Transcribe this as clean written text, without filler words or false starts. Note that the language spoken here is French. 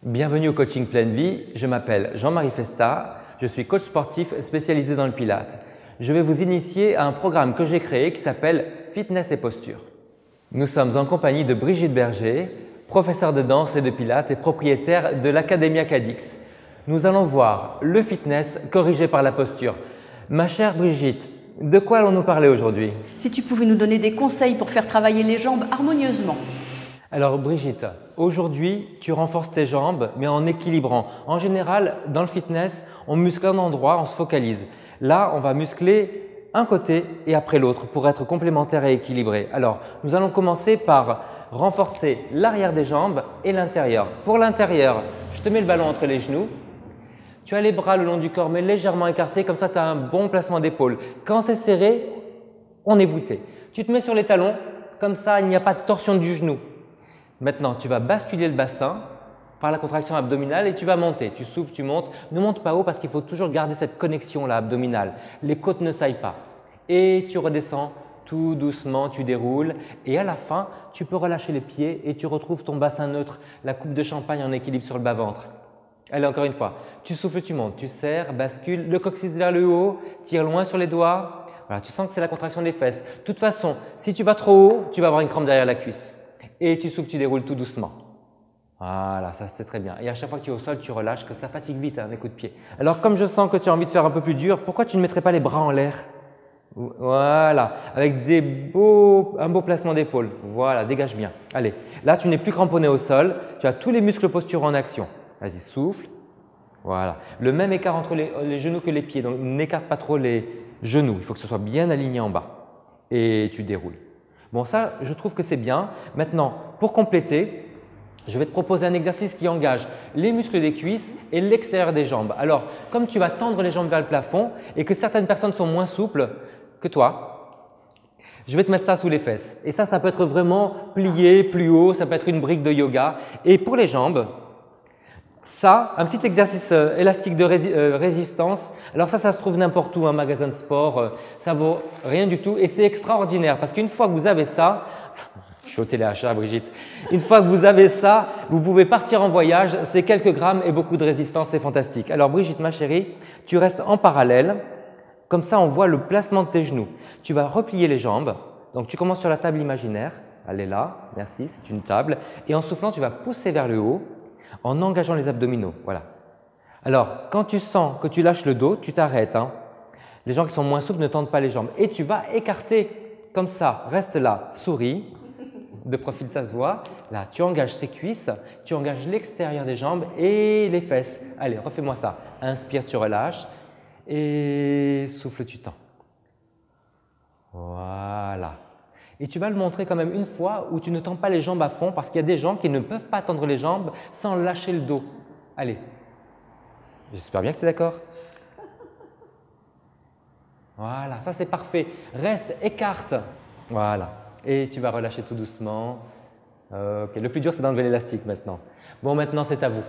Bienvenue au coaching pleine vie, je m'appelle Jean-Marie Festa, je suis coach sportif spécialisé dans le Pilates. Je vais vous initier à un programme que j'ai créé qui s'appelle Fitness et Posture. Nous sommes en compagnie de Brigitte Berger, professeure de danse et de Pilates et propriétaire de l'Académia Cadix. Nous allons voir le fitness corrigé par la posture. Ma chère Brigitte, de quoi allons-nous parler aujourd'hui? Si tu pouvais nous donner des conseils pour faire travailler les jambes harmonieusement. Alors Brigitte, aujourd'hui tu renforces tes jambes mais en équilibrant. En général, dans le fitness, on muscle un endroit, on se focalise. Là, on va muscler un côté et après l'autre pour être complémentaire et équilibré. Alors, nous allons commencer par renforcer l'arrière des jambes et l'intérieur. Pour l'intérieur, je te mets le ballon entre les genoux. Tu as les bras le long du corps mais légèrement écartés, comme ça tu as un bon placement d'épaule. Quand c'est serré, on est voûté. Tu te mets sur les talons, comme ça il n'y a pas de torsion du genou. Maintenant, tu vas basculer le bassin par la contraction abdominale et tu vas monter. Tu souffles, tu montes. Ne monte pas haut parce qu'il faut toujours garder cette connexion là abdominale. Les côtes ne saillent pas. Et tu redescends tout doucement, tu déroules et à la fin, tu peux relâcher les pieds et tu retrouves ton bassin neutre, la coupe de champagne en équilibre sur le bas-ventre. Allez, encore une fois. Tu souffles, tu montes, tu serres, bascule le coccyx vers le haut, tire loin sur les doigts. Voilà, tu sens que c'est la contraction des fesses. De toute façon, si tu vas trop haut, tu vas avoir une crampe derrière la cuisse. Et tu souffles, tu déroules tout doucement. Voilà, ça c'est très bien. Et à chaque fois que tu es au sol, tu relâches, que ça fatigue vite les coups de pied. Alors comme je sens que tu as envie de faire un peu plus dur, pourquoi tu ne mettrais pas les bras en l'air? Voilà, avec un beau placement d'épaule. Voilà, dégage bien. Allez, là tu n'es plus cramponné au sol, tu as tous les muscles posturaux en action. Vas-y, souffle. Voilà, le même écart entre les genoux que les pieds, donc n'écarte pas trop les genoux. Il faut que ce soit bien aligné en bas. Et tu déroules. Bon, ça, je trouve que c'est bien. Maintenant, pour compléter, je vais te proposer un exercice qui engage les muscles des cuisses et l'extérieur des jambes. Alors, comme tu vas tendre les jambes vers le plafond et que certaines personnes sont moins souples que toi, je vais te mettre ça sous les fesses. Et ça peut être vraiment plié, plus haut, ça peut être une brique de yoga. Et pour les jambes, ça, un petit exercice élastique de résistance. Alors ça se trouve n'importe où, un magasin de sport, ça vaut rien du tout et c'est extraordinaire parce qu'une fois que vous avez ça, je suis au téléachat Brigitte, une fois que vous avez ça, vous pouvez partir en voyage, c'est quelques grammes et beaucoup de résistance, c'est fantastique. Alors Brigitte ma chérie, tu restes en parallèle, comme ça on voit le placement de tes genoux. Tu vas replier les jambes, donc tu commences sur la table imaginaire, elle est là, merci, c'est une table, et en soufflant tu vas pousser vers le haut, en engageant les abdominaux, voilà. Alors, quand tu sens que tu lâches le dos, tu t'arrêtes. Les gens qui sont moins souples ne tendent pas les jambes. Et tu vas écarter comme ça, reste là, souris, de profil ça se voit. Là, tu engages ses cuisses, tu engages l'extérieur des jambes et les fesses. Allez, refais-moi ça. Inspire, tu relâches et souffle, tu tends. Voilà. Et tu vas le montrer quand même une fois où tu ne tends pas les jambes à fond parce qu'il y a des gens qui ne peuvent pas tendre les jambes sans lâcher le dos. Allez, j'espère bien que tu es d'accord. Voilà, ça c'est parfait. Reste, écarte. Voilà. Et tu vas relâcher tout doucement. Ok, le plus dur c'est d'enlever l'élastique maintenant. Bon, maintenant c'est à vous.